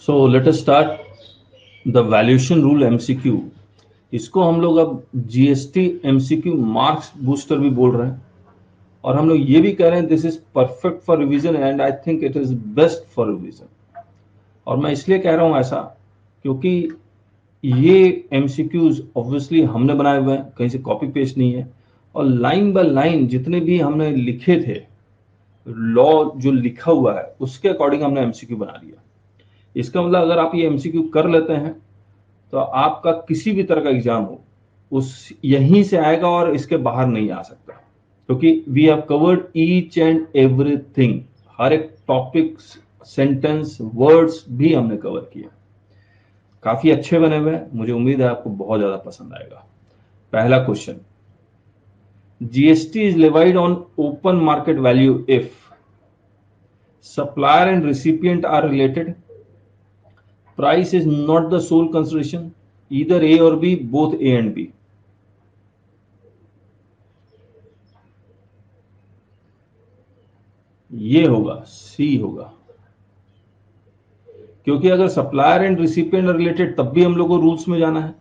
So let us start the valuation rule MCQ. इसको हम लोग अब जीएसटी एमसीक्यू मार्क्स बूस्टर भी बोल रहे हैं, और हम लोग ये भी कह रहे हैं this is perfect for revision and I think it is best for revision. और मैं इसलिए कह रहा हूं ऐसा क्योंकि ये एमसीक्यूज ऑब्वियसली हमने बनाए हुए हैं, कहीं से कॉपी पेस्ट नहीं है, और लाइन बाय लाइन जितने भी हमने लिखे थे, लॉ जो लिखा हुआ है उसके अकॉर्डिंग हमने एमसीक्यू बना लिया। इसका मतलब अगर आप ये एमसीक्यू कर लेते हैं तो आपका किसी भी तरह का एग्जाम हो उस यहीं से आएगा और इसके बाहर नहीं आ सकता, क्योंकि we have covered each and everything. हर एक टॉपिक, सेंटेंस, वर्ड्स भी हमने कवर किया। काफी अच्छे बने हुए हैं, मुझे उम्मीद है आपको बहुत ज्यादा पसंद आएगा। पहला question, GST is levied on open market value if supplier and recipient are related, price is not the sole consideration, either A or B, both A and B। ये होगा सी होगा, क्योंकि अगर सप्लायर एंड रिसिपिएंट रिलेटेड तब भी हम लोग को रूल्स में जाना है।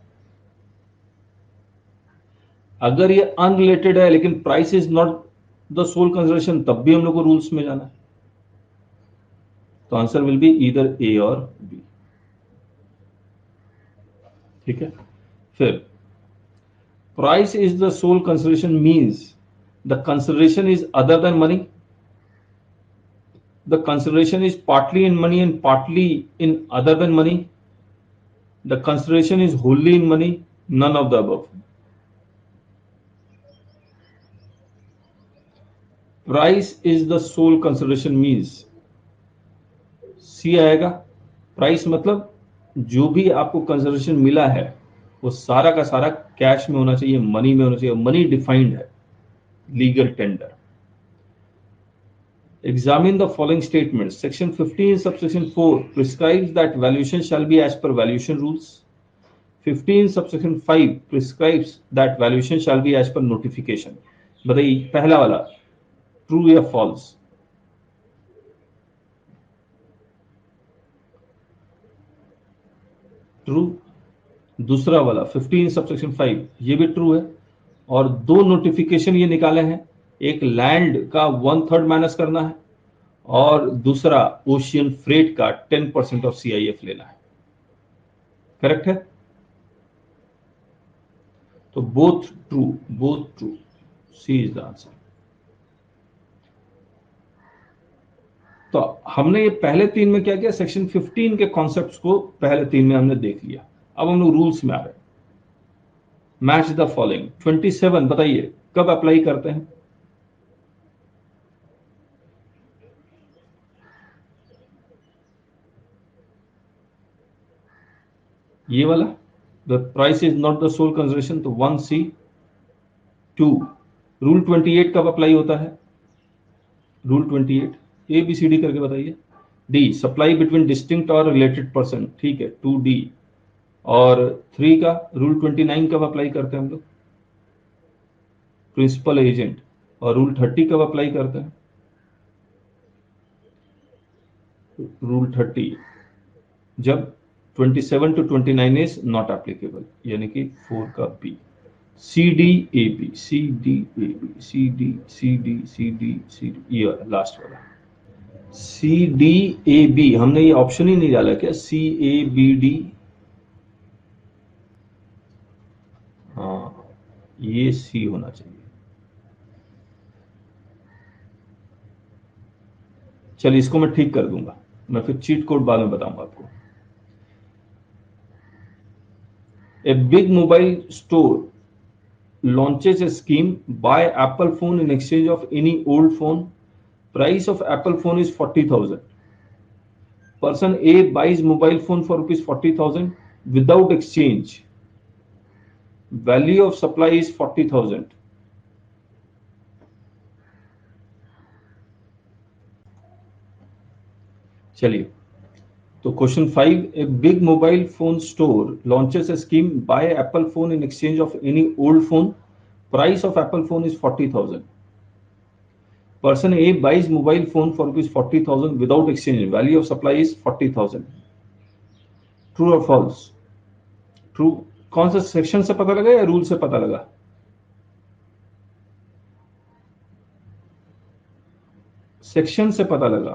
अगर ये अनरिलेटेड है लेकिन price is not the sole consideration तब भी हम लोग को रूल्स में जाना है। तो answer will be either A और बी। ठीक है। फिर price is the sole consideration means the consideration is other than money, the consideration is partly in money and partly in other than money, the consideration is wholly in money, none of the above। price is the sole consideration means सी आएगा। Price मतलब जो भी आपको consideration मिला है वो सारा का सारा कैश में होना चाहिए, मनी में होना चाहिए। मनी डिफाइंड है, legal tender. Examine the following statements. Section 15 subsection 4 prescribes that valuation shall be as per valuation rules. 15 subsection 5 prescribes that valuation shall be as per notification। बताइए पहला वाला ट्रू या फॉल्स? ट्रू। दूसरा वाला 15 subsection 5 ये भी true है, और दो नोटिफिकेशन ये निकाले हैं, एक लैंड का 1/3 माइनस करना है और दूसरा ओशियन फ्रेट का 10% ऑफ सीआईएफ लेना है। करेक्ट है? तो both true, C is the answer. तो हमने ये पहले तीन में क्या किया, सेक्शन 15 के कॉन्सेप्ट्स को पहले तीन में हमने देख लिया। अब हम लोग रूल्स में आ रहे हैं। Match the following. 27 बताइए कब अप्लाई करते हैं? ये वाला the price is not the sole consideration, तो 1C। 2 रूल 28 कब अप्लाई होता है? रूल 28 ABCD करके बताइए। डी सप्लाई बिटवीन डिस्टिंक्ट और रिलेटेड पर्सन, ठीक है 2D। और 3 का रूल 29 कब अप्लाई करते हैं हम लोग? Principal agent. और रूल 30 कब अप्लाई करते हैं? रूल 30 जब 27 to 29 इज नॉट एप्लीकेबल, यानी कि 4 का बी। CDAB ये लास्ट वाला CDAB। हमने ये ऑप्शन ही नहीं डाला क्या? CABD। हाँ, ये सी होना चाहिए। चलिए इसको मैं ठीक कर दूंगा, मैं फिर चीट कोड बाद में बताऊंगा आपको। A big mobile store launches a scheme, buy Apple phone in exchange of any old phone. Price of Apple phone is 40,000. Person A buys mobile phone for rupees 40,000 without exchange. Value of supply is 40,000. चलिए तो question 5, a big mobile phone store launches a scheme, buy Apple phone in exchange of any old phone. Price of Apple phone is 40,000. Person A buys mobile phone for rupees 40,000 without exchange. Value of supply is 40,000. True और false? True. कौन सा section से पता लगा या rule से पता लगा? सेक्शन से पता लगा।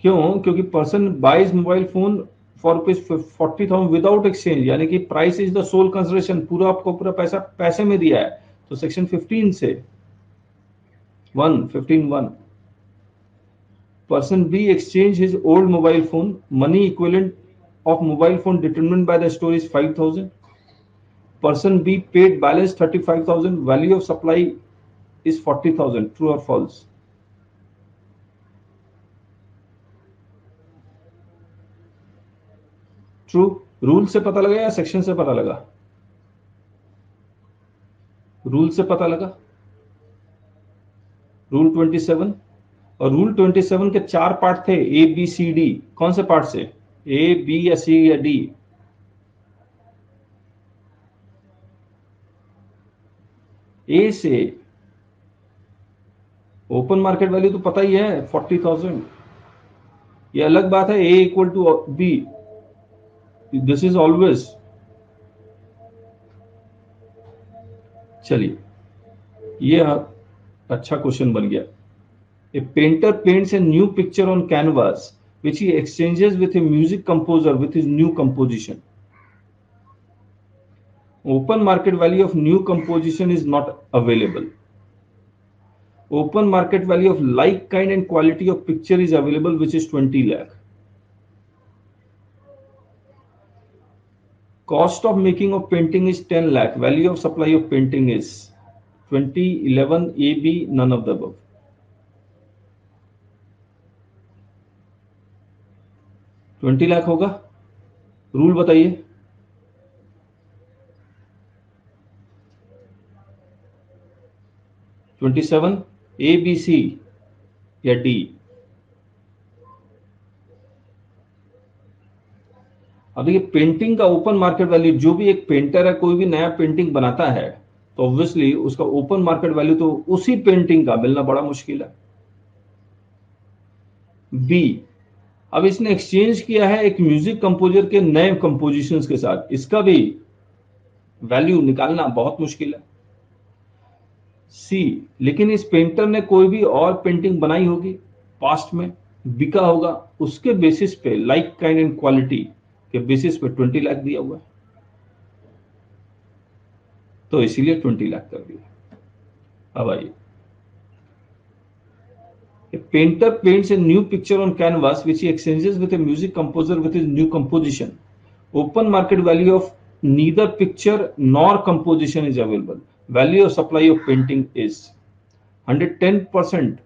क्यों? क्योंकि person buys mobile phone for rupees 40,000 without exchange, यानी कि price is the sole consideration, पूरा आपको पूरा पैसा पैसे में दिया है, तो सेक्शन 15 से 15(1). Person B exchange his old mobile phone. Money equivalent of mobile phone determined by the store is 5,000. Person B paid balance 35,000. Value of supply is 40,000. True or false? True. Rule से पता लगा या section से पता लगा? Rule से पता लगा। रूल 27। और रूल 27 के 4 पार्ट थे, ए बी सी डी। कौन से पार्ट से? ए बी या सी या डी? ए से। ओपन मार्केट वैल्यू तो पता ही है 40,000। ये अलग बात है A equal to B, this is always. चलिए, ये अच्छा क्वेश्चन बन गया। A painter paints a new picture on canvas which he exchanges with a music composer with his new composition. Open market value of new composition is not available. Open market value of like kind and quality of picture is available, which is 20 lakh. Cost of making of painting is 10 lakh. Value of supply of painting is 20, 11, A, B, none of the above. $20 lakh होगा। Rule बताइए। $27, A B C या D? अब देखिए, painting का open market value, जो भी एक painter है कोई भी नया पेंटिंग बनाता है तो ऑब्वियसली उसका ओपन मार्केट वैल्यू तो उसी पेंटिंग का मिलना बड़ा मुश्किल है। बी, अब इसने एक्सचेंज किया है एक म्यूजिक कंपोजर के नए कंपोजिशंस के साथ, इसका भी वैल्यू निकालना बहुत मुश्किल है। सी, लेकिन इस पेंटर ने कोई भी और पेंटिंग बनाई होगी पास्ट में, बिका होगा, उसके बेसिस पे लाइक काइंड एंड क्वालिटी के बेसिस पे 20 लाख दिया हुआ है, तो इसीलिए 20 लाख कर दिया। अब आइए, A painter paints a new picture on canvas which he exchanges with a music composer with his new composition. Open market value of neither picture nor composition is available. Value of supply of painting is 110%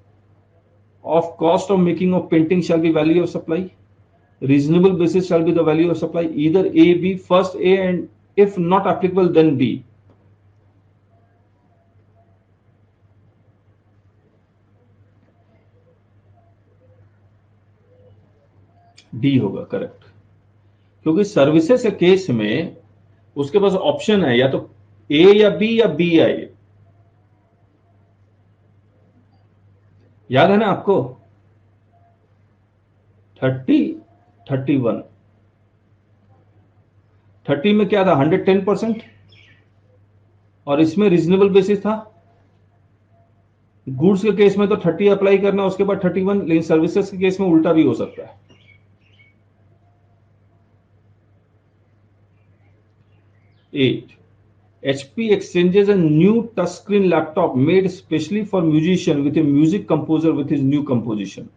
of cost of making of painting shall be value of supply. Reasonable basis shall be the value of supply. Either A, B, first A, and if not applicable, then B. D होगा correct, क्योंकि services के case में उसके पास option है या तो ए या B आए। याद है ना आपको? 31 30 में क्या था? 110%, और इसमें रीजनेबल बेसिस था। गुड्स के केस में तो 30 अप्लाई करना, उसके बाद 31, लेकिन सर्विसेज के केस में उल्टा भी हो सकता है। 8, HP exchanges a new touchscreen laptop made specially for musician with a music composer with his new composition.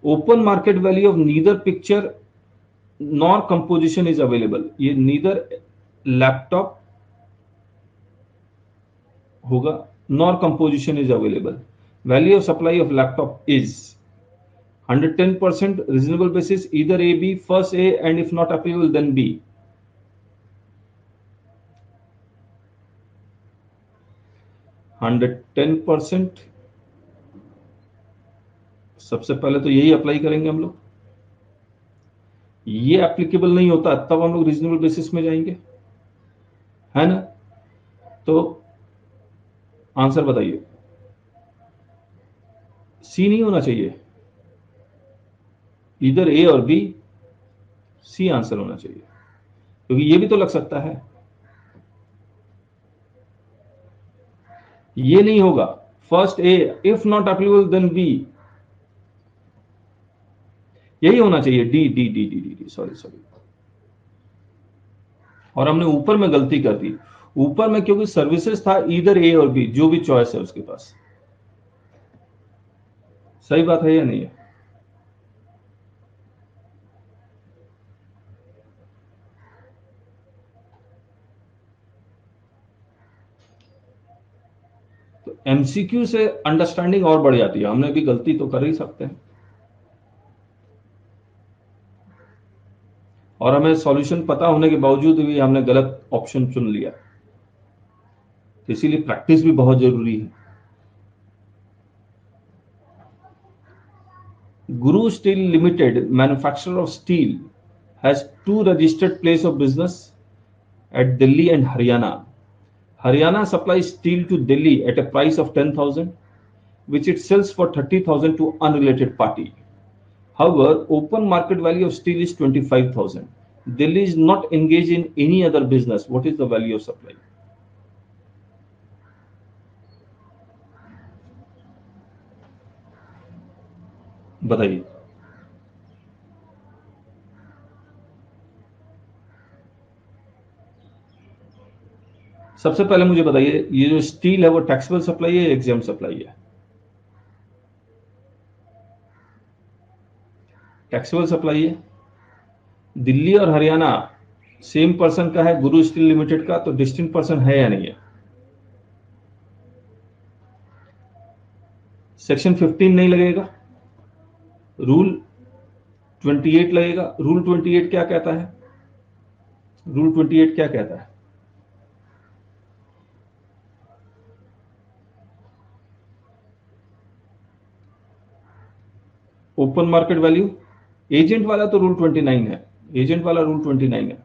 Open market value of neither picture nor composition is available. ये neither laptop होगा nor composition is available. Value of supply of laptop is 110% reasonable basis, either A, B, first A, and if not applicable then B. 110%, सबसे पहले तो यही apply करेंगे हम लोग। ये एप्लीकेबल नहीं होता तब हम लोग रीजनेबल बेसिस में जाएंगे, है ना? तो आंसर बताइए। सी नहीं होना चाहिए, इधर ए और बी। सी आंसर होना चाहिए, क्योंकि ये भी तो लग सकता है, ये नहीं होगा। First A, if not applicable then B, यही होना चाहिए। D D D D D, sorry sorry. और हमने ऊपर में गलती कर दी, ऊपर में क्योंकि सर्विसेज था इधर ए और बी, जो भी चॉइस है उसके पास। सही बात है या नहीं है? तो एमसीक्यू से अंडरस्टैंडिंग और बढ़ जाती है, हमने भी गलती तो कर ही सकते हैं, और हमें सॉल्यूशन पता होने के बावजूद भी हमने गलत ऑप्शन चुन लिया, तो इसीलिए प्रैक्टिस भी बहुत जरूरी है। Guru Steel Limited, manufacturer of steel, has two registered places of business at Delhi and Haryana. Haryana supplies steel to Delhi at a price of 10,000, which it sells for 30,000 to unrelated party. However, open market value of steel is 25,000. Delhi is not engaged in any other business. What is the value of supply? बताइए। सबसे पहले मुझे बताइए, ये जो steel है वो taxable supply है, एग्जाम सप्लाई है? टैक्सेबल सप्लाई है। दिल्ली और हरियाणा सेम पर्सन का है, गुरु स्टील लिमिटेड का, तो डिस्टिंक्ट पर्सन है या नहीं है? सेक्शन 15 नहीं लगेगा, रूल 28 लगेगा। रूल 28 क्या कहता है? रूल 28 क्या कहता है? ओपन मार्केट वैल्यू, एजेंट वाला तो रूल 29 है, एजेंट वाला रूल 29 है।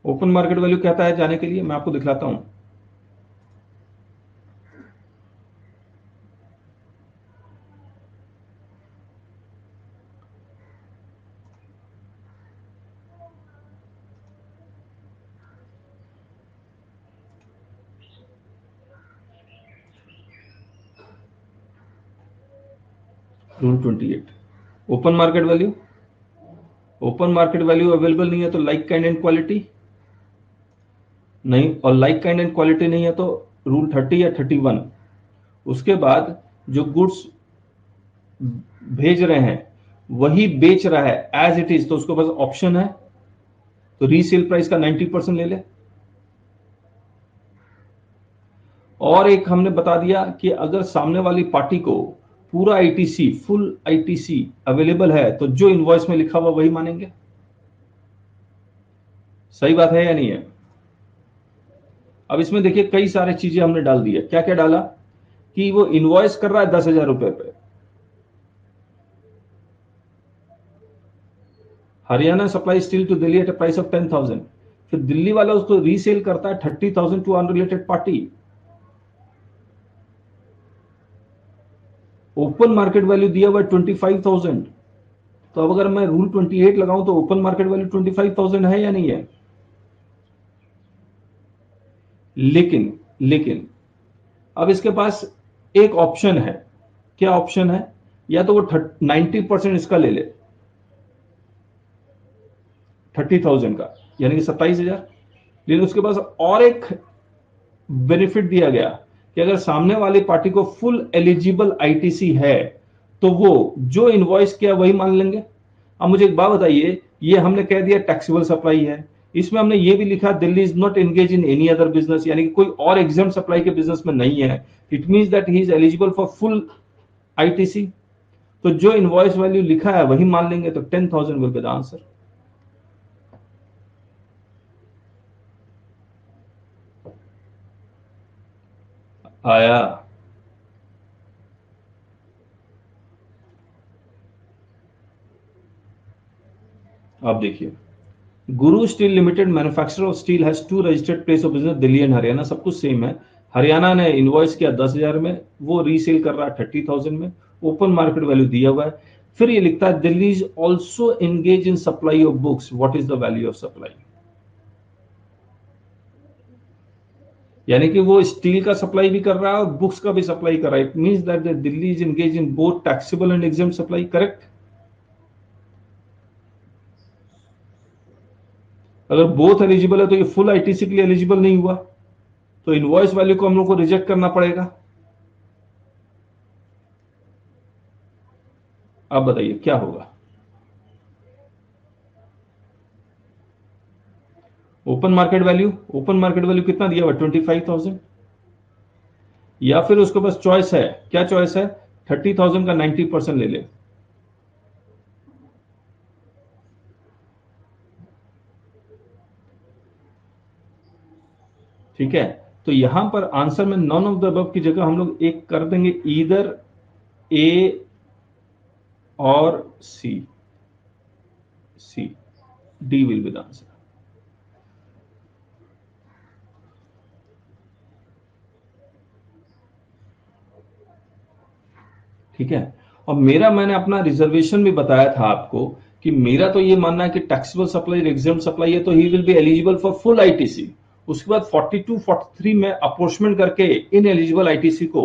ओपन मार्केट वैल्यू कहता है, जाने के लिए मैं आपको दिखलाता हूं। Rule 28, open market value, open market value available नहीं है तो लाइक काइंड एंड क्वालिटी नहीं, और लाइक काइंड एंड क्वालिटी नहीं है तो रूल 30 या 31। उसके बाद जो गुड्स भेज रहे हैं वही बेच रहा है एज इट इज, तो उसके पास ऑप्शन है, तो रीसेल प्राइस का 90% ले ले। और एक हमने बता दिया कि अगर सामने वाली पार्टी को पूरा आईटीसी, फुल आईटीसी अवेलेबल है तो जो इनवॉइस में लिखा हुआ वही मानेंगे। सही बात है या नहीं है? अब इसमें देखिए कई सारी चीजें हमने डाल दी है। क्या क्या डाला कि वो इनवॉइस कर रहा है 10,000 रुपए पे, Haryana supply steel to Delhi at a price of 10,000, फिर दिल्ली वाला उसको रीसेल करता है 30,000 to unrelated party. Open market value दिया हुआ 25,000, तो अब अगर मैं रूल 28 लगाऊं तो ओपन मार्केट वैल्यू 25,000 है या नहीं है? लेकिन लेकिन अब इसके पास एक ऑप्शन है। क्या ऑप्शन है? या तो वो 90% इसका ले ले 30,000 का, यानी कि 27,000। लेकिन उसके पास और एक बेनिफिट दिया गया कि अगर सामने वाली पार्टी को फुल एलिजिबल आईटीसी है तो वो जो इनवॉइस किया वही मान लेंगे। अब मुझे एक बात बताइए, ये हमने कह दिया टैक्सेबल सप्लाई है, इसमें हमने ये भी लिखा Delhi is not engage in any other business, यानी कि कोई और एग्जाम सप्लाई के बिजनेस में नहीं है। It means that he is eligible for full ITC, तो जो इनवॉइस वैल्यू लिखा है वही मान लेंगे, तो 10,000 विल बी द आंसर। आया? आप देखिए, Guru Steel Limited manufacturer of steel has to registered place of business Delhi and Haryana, सब कुछ सेम है। हरियाणा ने इनवॉइस किया 10,000 में, वो रीसेल कर रहा है 30,000 में, ओपन मार्केट वैल्यू दिया हुआ है। फिर ये लिखता है Delhi is also engage in supply of books, what is the value of supply. यानी कि वो स्टील का सप्लाई भी कर रहा है और बुक्स का भी सप्लाई कर रहा है। It means that Delhi is engage in both taxable and exempt supply, correct. अगर बोथ एलिजिबल है तो ये फुल आईटीसी के लिए एलिजिबल नहीं हुआ, तो इनवॉइस वैल्यू को हम लोग को रिजेक्ट करना पड़ेगा। अब बताइए क्या होगा। Open market value, open market value कितना दिया हुआ, 25,000। या फिर उसके पास चॉइस है, क्या चॉइस है, 30,000 का 90% ले ले। ठीक है, तो यहां पर आंसर में नॉन ऑफ द अबव की जगह हम लोग एक कर देंगे, ईदर ए और C. C, D will be the answer. ठीक है, और मेरा, मैंने अपना रिजर्वेशन भी बताया था आपको कि मेरा तो ये मानना है कि टैक्सेबल सप्लाई एग्जाम सप्लाई है तो he will be eligible for full ITC. उसके बाद 42 43 में अप्रोचमेंट करके इन एलिजिबल आईटीसी को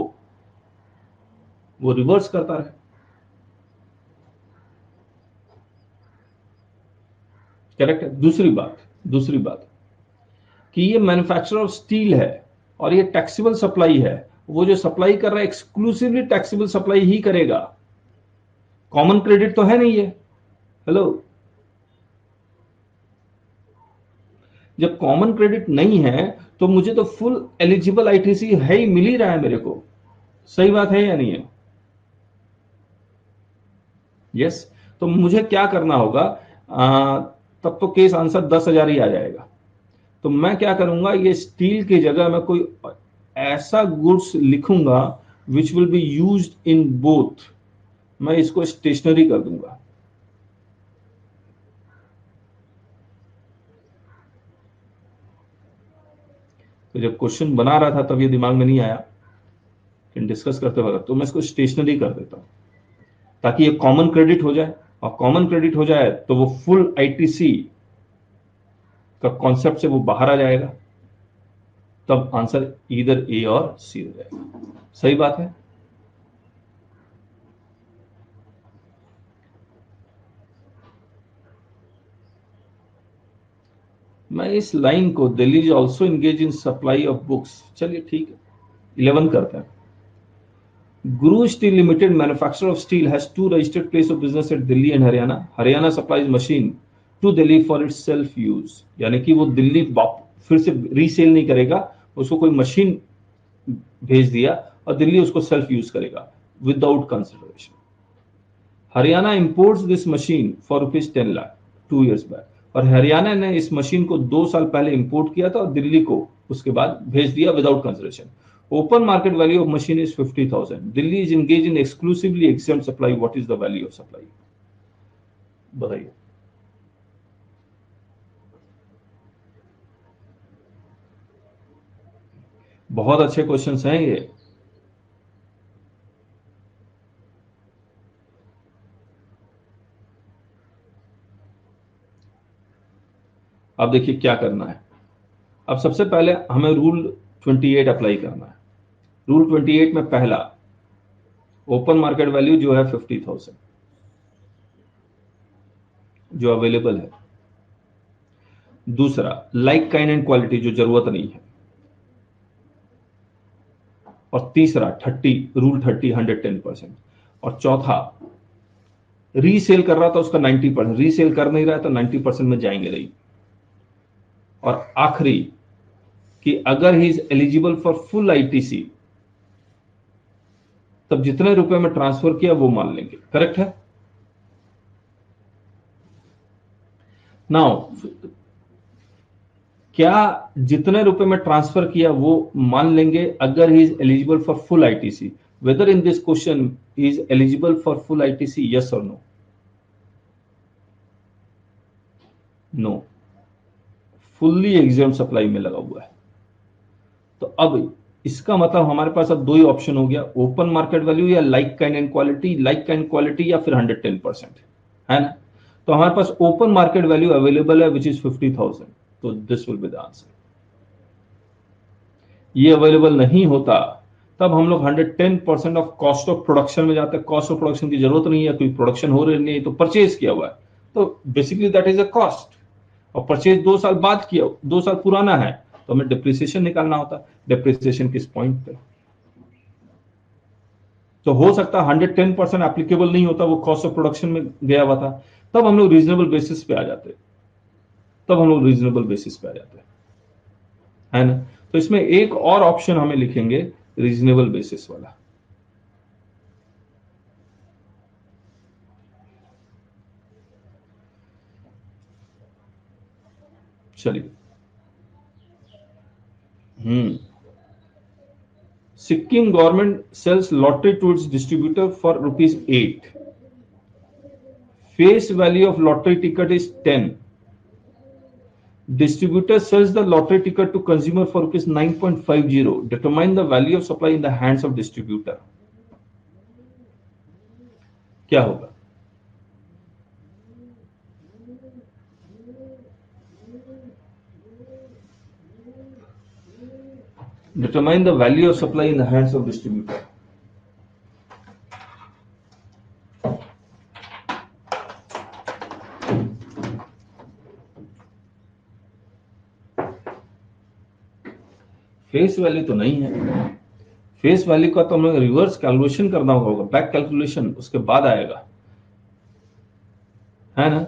वो रिवर्स करता रहे। करेक्ट है। दूसरी बात कि ये मैन्युफैक्चरर ऑफ स्टील है और ये टैक्सेबल सप्लाई है, वो जो सप्लाई कर रहा है एक्सक्लूसिवली टैक्सेबल सप्लाई ही करेगा, कॉमन क्रेडिट तो है नहीं है। हेलो, जब कॉमन क्रेडिट नहीं है तो मुझे तो फुल एलिजिबल आईटीसी है ही, मिल ही रहा है मेरे को। सही बात है या नहीं है। यस, तो मुझे क्या करना होगा, तब तो केस आंसर 10,000 ही आ जाएगा। तो मैं क्या करूंगा, ये स्टील की जगह मैं कोई ऐसा गुड्स लिखूंगा which will be used in both, मैं इसको स्टेशनरी कर दूंगा। तो जब क्वेश्चन बना रहा था तब ये दिमाग में नहीं आया, डिस्कस करते वक्त, तो मैं इसको स्टेशनरी कर देता हूं ताकि ये कॉमन क्रेडिट हो जाए, और कॉमन क्रेडिट हो जाए तो वो फुल आईटीसी का कॉन्सेप्ट से वो बाहर आ जाएगा। तब आंसर इधर ए और सी हो जाएगा। सही बात है। मैं इस लाइन को, Delhi is also engage in supply of books, चलिए ठीक है, 11 करते हैं। Guru Steel Limited, manufacturer of steel, has two registered place of business at Delhi and Haryana. Haryana supplies machine to Delhi for its self use, यानी कि वो दिल्ली फिर से रीसेल नहीं करेगा, उसको कोई मशीन भेज दिया और दिल्ली उसको सेल्फ यूज करेगा without consideration. Haryana imports this machine for ₹10 lakh 2 years back, और हरियाणा ने इस मशीन को 2 साल पहले इंपोर्ट किया था और दिल्ली को उसके बाद भेज दिया without consideration. Open market value of machine is 50,000। Delhi is engage in exclusively exempt supply, what is the value of supply, बताइए। बहुत अच्छे क्वेश्चंस हैं ये। अब देखिए क्या करना है। अब सबसे पहले हमें रूल 28 अप्लाई करना है। रूल 28 में पहला, ओपन मार्केट वैल्यू जो है 50,000 जो अवेलेबल है। दूसरा, लाइक काइंड एंड क्वालिटी जो जरूरत नहीं है। और तीसरा 30, रूल 30, 110%। और चौथा, रीसेल कर रहा था उसका 90%, रीसेल कर नहीं रहा तो 90% में जाएंगे नहीं। और आखिरी कि अगर he is eligible for full ITC तब जितने रुपए में ट्रांसफर किया वो मान लेंगे। करेक्ट है। नाउ, क्या जितने रुपए में ट्रांसफर किया वो मान लेंगे अगर he is eligible for full ITC, whether in this question is eligible for full ITC, yes और no. No, fully exempt supply में लगा हुआ है। तो अब इसका मतलब हमारे पास अब दो ही ऑप्शन हो गया, ओपन मार्केट वैल्यू या like kind and quality, like kind quality या फिर 110%, है ना। तो हमारे पास ओपन मार्केट वैल्यू अवेलेबल है विच इज 50,000, तो this will be the answer. ये अवेलेबल नहीं होता तब हम लोग 110% ऑफ कॉस्ट ऑफ प्रोडक्शन में जाते हैं। कॉस्ट ऑफ प्रोडक्शन की जरूरत नहीं है, कोई प्रोडक्शन हो रही नहीं, तो परचेज किया हुआ है, तो basically that is a cost. और परचेज 2 साल बाद किया, 2 साल पुराना है, तो हमें डिप्रिसिएशन निकालना होता। डिप्रिसिएशन किस पॉइंट पे, तो हो सकता है 110% एप्लीकेबल नहीं होता, वो कॉस्ट ऑफ प्रोडक्शन में गया हुआ था, तब हम लोग रीजनेबल बेसिस पे आ जाते, तब हम लोग रीजनेबल बेसिस पे आ जाते, है ना। तो इसमें एक और ऑप्शन हमें लिखेंगे, रीजनेबल बेसिस वाला। चलिए, Sikkim government sells lottery to its distributor for ₹8। Face value of lottery ticket is 10। Distributor sells the lottery ticket to consumer for ₹9.50. Determine the value of supply in the hands of distributor. क्या होगा? Determine the value of supply in the hands of distributor. Face value तो नहीं है, face value का तो हमें reverse calculation करना होगा, बैक कैलकुलेशन उसके बाद आएगा, है ना।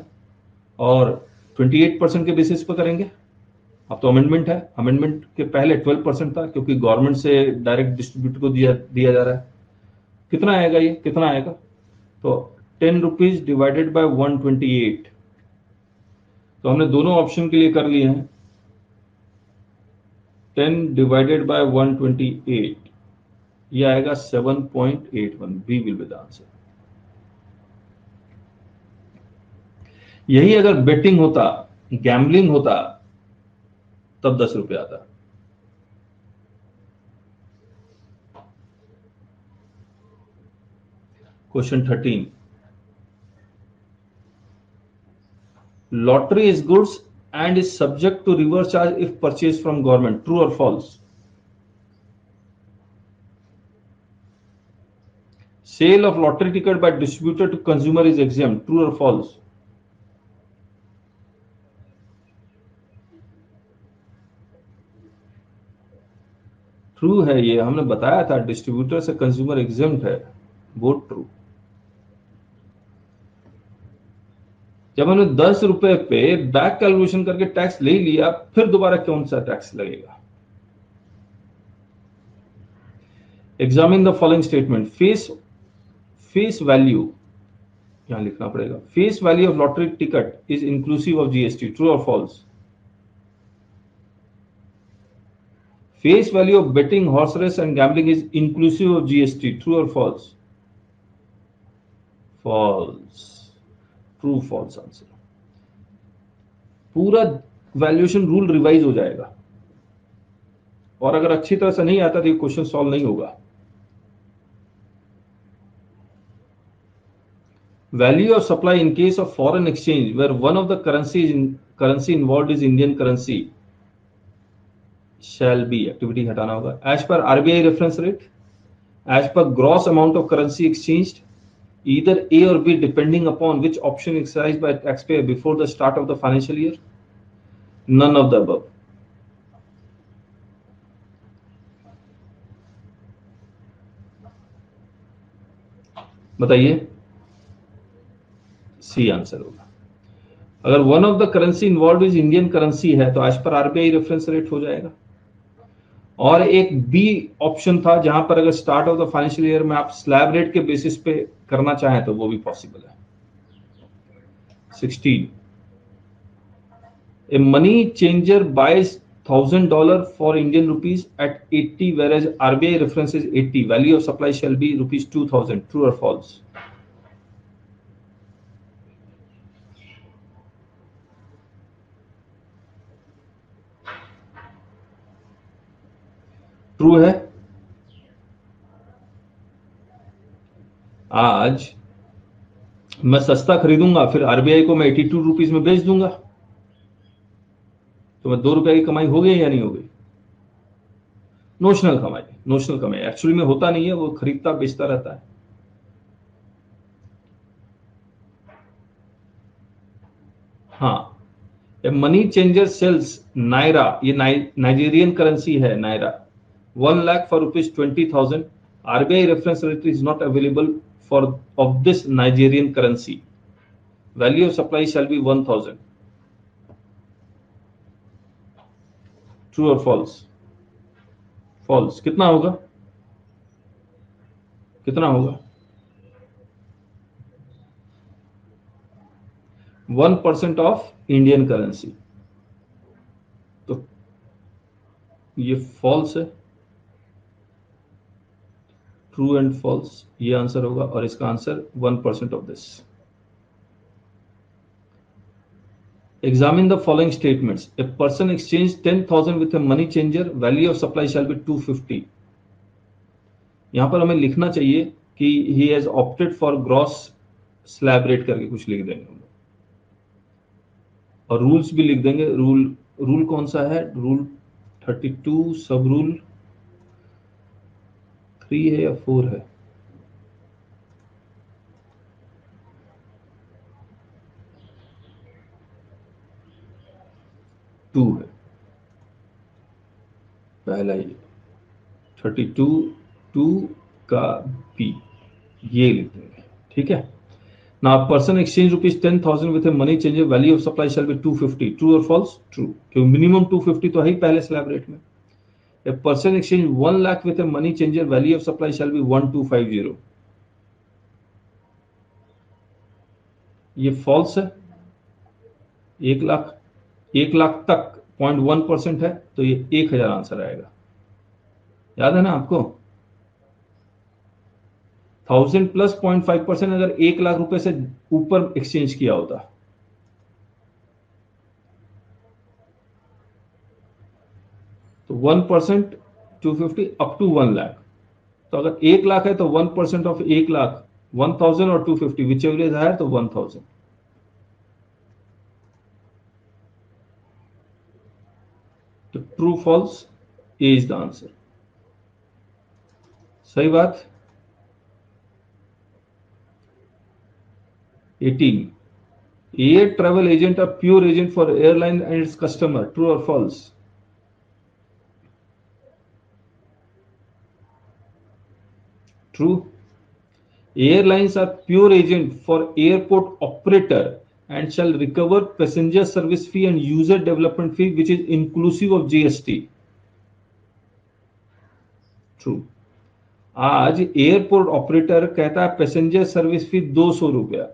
और 28% के बेसिस पर करेंगे। अब तो अमेंडमेंट है, अमेंडमेंट के पहले 12% था, क्योंकि गवर्नमेंट से डायरेक्ट डिस्ट्रीब्यूटर को दिया जा रहा है। कितना आएगा, ये कितना आएगा, तो ₹10 डिवाइडेड बाय 128। तो हमने दोनों ऑप्शन के लिए कर लिए हैं, 10 डिवाइडेड बाय 128, ये आएगा 7.81। B will be the answer. यही अगर बेटिंग होता, गैम्बलिंग होता, तब ₹10 आता। Question 13, lottery is goods and is subject to reverse charge if purchased from government. True or false? Sale of lottery ticket by distributor to consumer is exempt. True or false? True है, ये हमने बताया था, distributor से consumer exempt है, both true. जब हमने ₹10 पे बैक कैलकुलेशन करके टैक्स ले लिया, फिर दोबारा कौन सा टैक्स लगेगा? Examine the following statement. Face value यहां लिखना पड़ेगा, face value of lottery ticket is inclusive of GST. True और false? Face value of betting, horse race and gambling is inclusive of GST. True और false? False. True false answer. पूरा valuation rule revise हो जाएगा, और अगर अच्छी तरह से नहीं आता तो ये क्वेश्चन सॉल्व नहीं होगा। Value of supply in case of foreign exchange where one of the currency involved is Indian currency shall be, activity हटाना होगा, as per RBI reference rate, as per gross amount of currency exchanged, either A or B depending upon which option exercised by taxpayer before the start of the financial year, none of the above। बताइए, C answer होगा। अगर one of the currency involve is Indian currency है तो as per RBI reference rate हो जाएगा। और एक B option था जहां पर अगर start of the financial year में आप स्लैब रेट के बेसिस पे करना चाहें तो वो भी पॉसिबल है। 16, a money changer buys $1,000 for Indian rupees at 80 whereas RBI reference is 80, value of supply shall be ₹2,000। true or false? True है, आज मैं सस्ता खरीदूंगा, फिर आरबीआई को मैं 82 रुपीज में बेच दूंगा, तो मैं 2 रुपए की कमाई हो गई या नहीं हो गई? नोशनल कमाई, नोशनल कमाई एक्चुअली में होता नहीं है, वो खरीदता बेचता रहता है। हाँ, मनी चेंजर सेल्स नायरा, ये नाइजीरियन करेंसी है naira, 1 lakh for ₹20,000। RBI reference rate is not available for of this Nigerian currency. Value of supply shall be 1,000। True और फॉल्स? फॉल्स। कितना होगा? कितना होगा? 1% ऑफ इंडियन करेंसी, तो ये फॉल्स है। ट्रू एंड फॉल्स ये आंसर होगा, और इसका answer 1% of this. Examine the following statements. A person exchanged 10,000 with a money changer. Value of supply shall be 250. यहां पर हमें लिखना चाहिए कि he has opted for gross slab rate करके कुछ लिख देंगे हम लोग, और रूल्स भी लिख देंगे। रूल कौन सा है? रूल 32 सब रूल 3 है या 4 है? 2 है पहला, ये 32 2 का बी, ये लिख देंगे। ठीक है। Now, a person exchange rupees 10,000 with a money changer. Value of supply shall be 250. True or false? True. क्योंकि minimum 250 तो है ही पहले स्लैब रेट में। A person exchange 1 lakh with a money changer. Value of supply shall be 1250. ये false है। 1 लाख, 1 लाख तक 0.1% है, तो ये 1,000 आंसर आएगा। याद है ना आपको? 1000 प्लस 0.5% अगर 1 लाख रुपए से ऊपर एक्सचेंज किया होता, तो 1% 250 अप टू 1 लाख। तो अगर 1 लाख है तो 1% ऑफ 1 लाख 1,000 और 250 विच एवर इज हायर, तो 1,000। तो true false is the answer. सही बात। 18, air travel agent a pure agent for airline and its customer. True और false? True. Airlines are pure agent for airport operator and shall recover passenger service fee and user development fee which is inclusive of GST. True. आज airport operator कहता है passenger service fee 200 रुपया,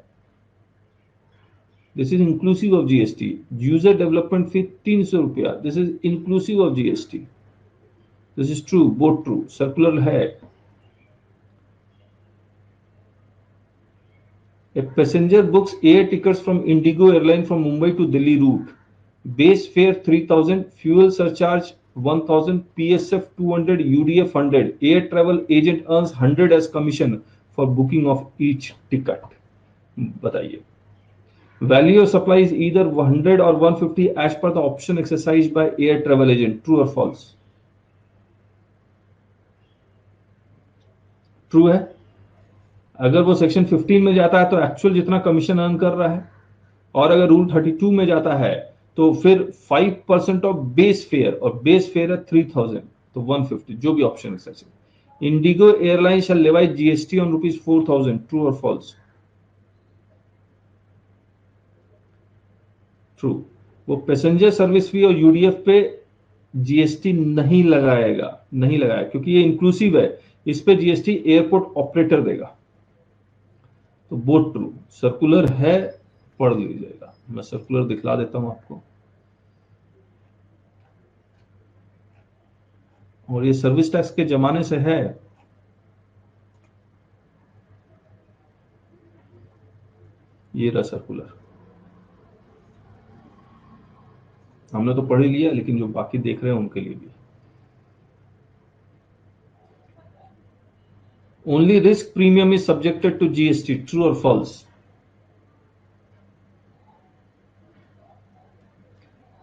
this is inclusive of GST. User development fee 300 रुपया, this is inclusive of GST. This is true, both true, circular है। A passenger books air tickets from Indigo airline from Mumbai to Delhi route. Base fare 3,000, fuel surcharge 1,000, PSF 200, UDF 100. Air travel agent earns 100 as commission for booking of each ticket. बताइए। Value of supply is either 100 or 150 as per the option exercised by air travel agent. True or false? True है। अगर वो section 15 में जाता है तो actual जितना commission earn कर रहा है, और अगर रूल 32 में जाता है तो फिर 5% ऑफ बेस फेयर, और बेस फेयर है 3,000, तो 150, जो भी ऑप्शन है such. IndiGo airline shall levy GST on ₹4,000। True और फॉल्स? ट्रू। वो पैसेंजर सर्विस फी और यूडीएफ पे जीएसटी नहीं लगाएगा, नहीं लगाया, क्योंकि ये इंक्लूसिव है। इस पे जीएसटी एयरपोर्ट ऑपरेटर देगा। तो बोथ ट्रू, सर्कुलर है, पढ़ लीजिएगा। मैं सर्कुलर दिखला देता हूं आपको, और ये सर्विस टैक्स के जमाने से है। ये रहा सर्कुलर। हमने तो पढ़ ही लिया, लेकिन जो बाकी देख रहे हैं उनके लिए भी। Only risk premium is subjected to GST. True or false?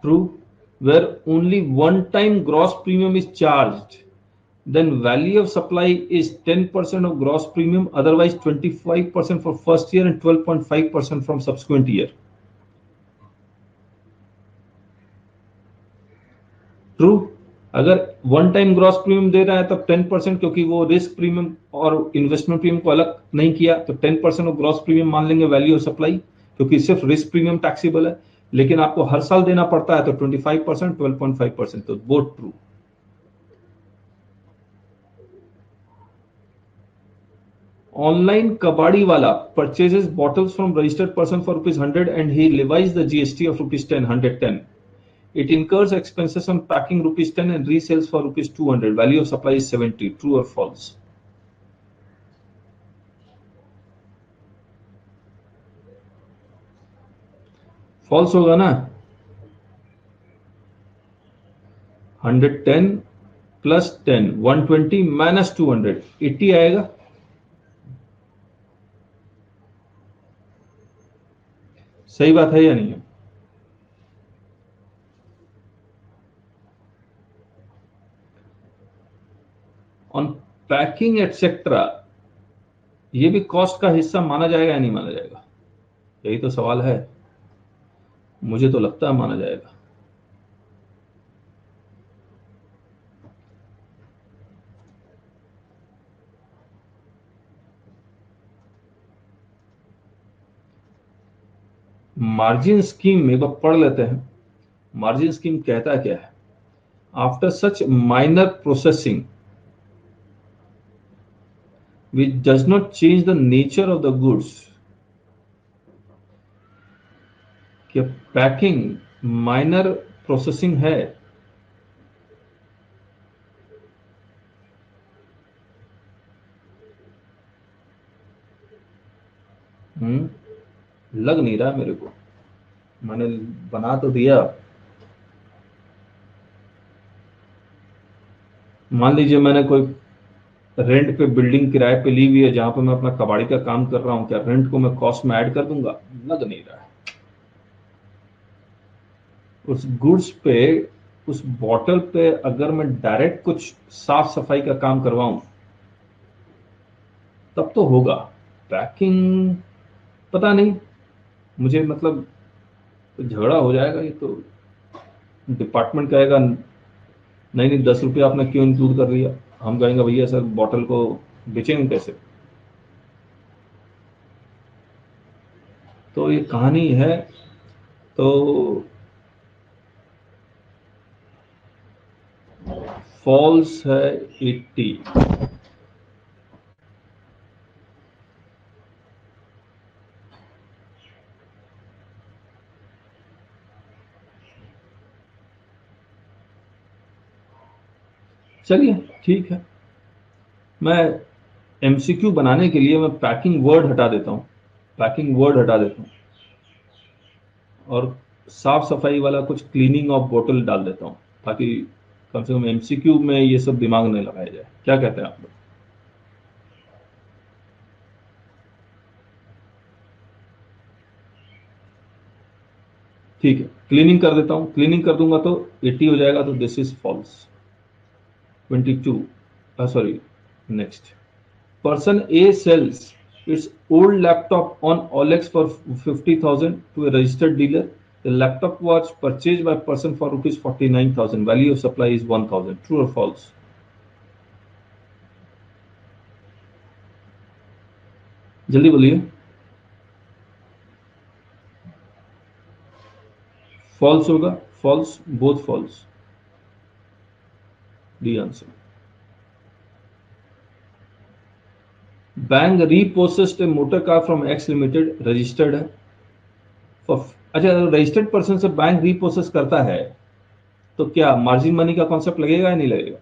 True. Where only one time gross premium is charged, then value of supply is 10% of gross premium, otherwise 25% for first year and 12.5% from subsequent year. True. अगर one time gross premium दे रहा है तब 10%, क्योंकि वो risk premium और investment premium को अलग नहीं किया, तो 10% ऑफ ग्रॉस प्रीमियम मान लेंगे वैल्यू ऑफ सप्लाई, क्योंकि सिर्फ रिस्क प्रीमियम टैक्सेबल है। लेकिन आपको हर साल देना पड़ता है तो 25%, 12.5%, तो बोथ ट्रू। ऑनलाइन कबाड़ी वाला purchases bottles from registered person for ₹100 and he levies the GST of ₹10, 110. It incurs expenses on packing ₹10 and resells for ₹200. Value of supply is 70. True or false? False होगा ना। 110 plus 10, 120 minus 200, 80 आएगा। सही बात है या नहीं है? ऑन पैकिंग एटसेट्रा ये भी कॉस्ट का हिस्सा माना जाएगा या नहीं माना जाएगा? यही तो सवाल है। मुझे तो लगता है माना जाएगा। मार्जिन स्कीम एक बार पढ़ लेते हैं। मार्जिन स्कीम कहता क्या है? After such minor processing which does not change the nature of the goods, कि पैकिंग माइनर प्रोसेसिंग है, लग नहीं रहा मेरे को, मैंने बना तो दिया। मान लीजिए मैंने कोई रेंट पे बिल्डिंग किराए पे ली हुई है जहां पे मैं अपना कबाड़ी का काम कर रहा हूं, क्या रेंट को मैं कॉस्ट में ऐड कर दूंगा? लग नहीं रहा है। उस गुड्स पे, उस बॉटल पे अगर मैं डायरेक्ट कुछ साफ सफाई का काम करवाऊं तब तो होगा। पैकिंग पता नहीं, मुझे मतलब झगड़ा हो जाएगा। ये तो डिपार्टमेंट कहेगा नहीं नहीं 10 रुपये आपने क्यों इंक्लूड कर लिया, हम कहेंगे भैया सर बॉटल को बेचेंगे कैसे? तो ये कहानी है। तो फॉल्स है 80। चलिए ठीक है, मैं एमसीक्यू बनाने के लिए मैं पैकिंग वर्ड हटा देता हूँ, पैकिंग वर्ड हटा देता हूँ और साफ सफाई वाला कुछ क्लीनिंग ऑफ बोतल डाल देता हूँ, ताकि कम से कम एमसीक्यू में ये सब दिमाग नहीं लगाया जाए। क्या कहते हैं आप लोग? ठीक है, क्लीनिंग कर देता हूँ। क्लीनिंग कर दूंगा तो 80 हो जाएगा, तो this is false. 22, sorry, next. Person A sells its old laptop on OLX for 50,000 to a registered dealer. The laptop was purchased by person for ₹49,000. Value of supply is 1,000. True or false? जल्दी बोलिए। False होगा, false, both false. D answer. Bank repossessed a motor car from X limited, registered है for, अच्छा registered person से bank repossess करता है तो क्या मार्जिन मनी का कॉन्सेप्ट लगेगा या नहीं लगेगा?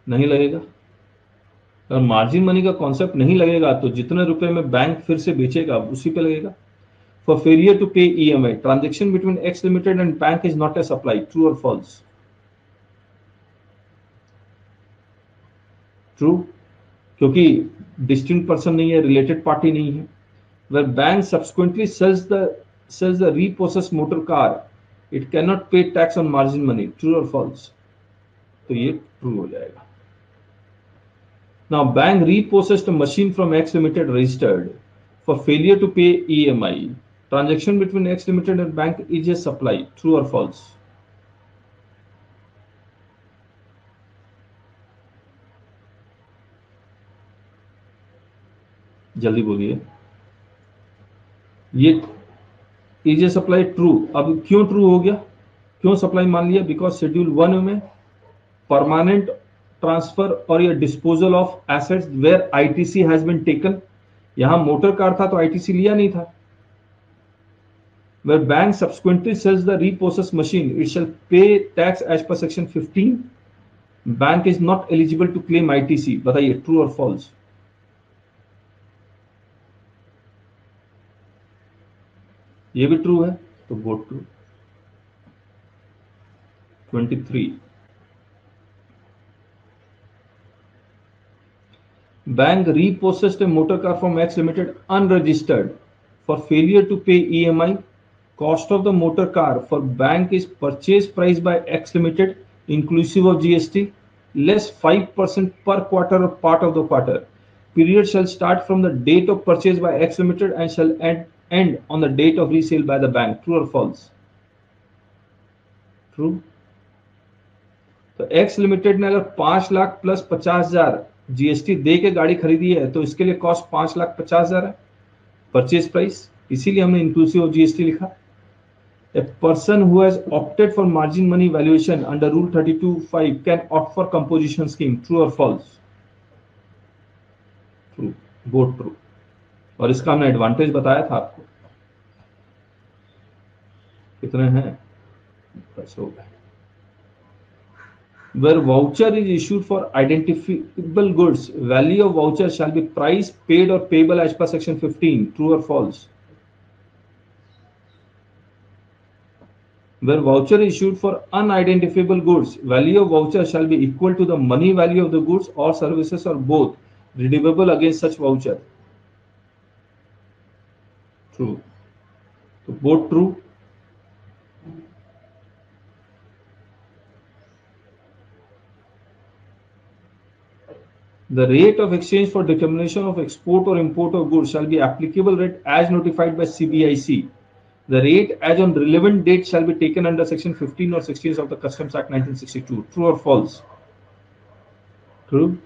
नहीं लगेगा। अगर मार्जिन मनी का कॉन्सेप्ट नहीं लगेगा तो जितने रुपए में बैंक फिर से बेचेगा उसी पे लगेगा। फॉर फेलियर टू पे EMI, transaction between x limited and bank is not a supply. True और फॉल्स? ट्रू, क्योंकि डिस्टिंक्ट पर्सन नहीं है, रिलेटेड पार्टी नहीं है. Where bank subsequently sells the repossessed motor car, it cannot pay tax on margin money. True or false? तो ये true हो जाएगा. Now bank repossessed a machine from X Limited registered for failure to pay EMI. Transaction between X Limited and bank is a supply. True or false? जल्दी बोलिए. ये is a supply true. अब क्यों true हो गया, क्यों supply मान लिया? बिकॉज शेड्यूल 1 में परमानेंट ट्रांसफर और या disposal of assets where ITC has been taken. यहां मोटर कार था तो आईटीसी लिया नहीं था. Where bank subsequently sells the repossessed machine, it shall pay tax as per section 15. Bank is not eligible to claim ITC. बताइए true और false. ये भी ट्रू है तो vote true. 23. Bank repossessed a motor car from X Limited unregistered for failure to pay EMI. Cost of the motor car for bank is purchase price by X Limited inclusive of GST less 5% per quarter or part of the quarter. Period shall start from the date of purchase by X Limited and shall end on the date of resale by the bank. True or false? True. तो X Limited ने अगर 5 lakh plus 50,000 GST दे के गाड़ी खरीदी है तो इसके लिए कॉस्ट 5,50,000 है परचेज प्राइस, इसीलिए हमने इंक्लूसिव ऑफ जीएसटी लिखा. A person who has opted for margin money valuation under Rule 32(5) can opt for composition scheme. True or false? True. Both true. और इसका हमने एडवांटेज बताया था आपको. कितने हैं? 10 हो गए. Where voucher is issued for identifiable goods, value of voucher shall be price paid or payable as per section 15. True or false? Where voucher is issued for unidentifiable goods, value of voucher shall be equal to the money value of the goods or services or both redeemable against such voucher. True. So both true. The rate of exchange for determination of export or import of goods shall be applicable rate as notified by CBIC. The rate as on relevant date shall be taken under section 15 or 16 of the Customs Act 1962. True or false? True.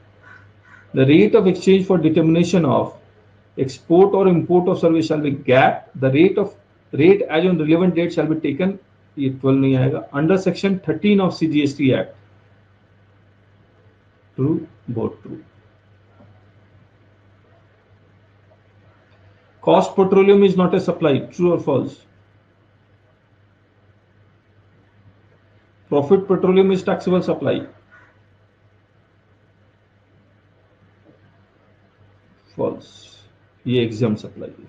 The rate of exchange for determination of export or import of service shall be gap. The rate as on relevant date shall be taken, ये 12 नहीं आएगा, under section 13 of CGST Act. True. Both true. Cost petroleum is not a supply. True or false? Profit petroleum is taxable supply. False. ये exempt supply है.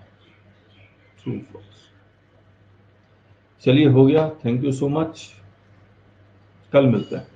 True, false. चलिए हो गया. Thank you so much. कल मिलते हैं.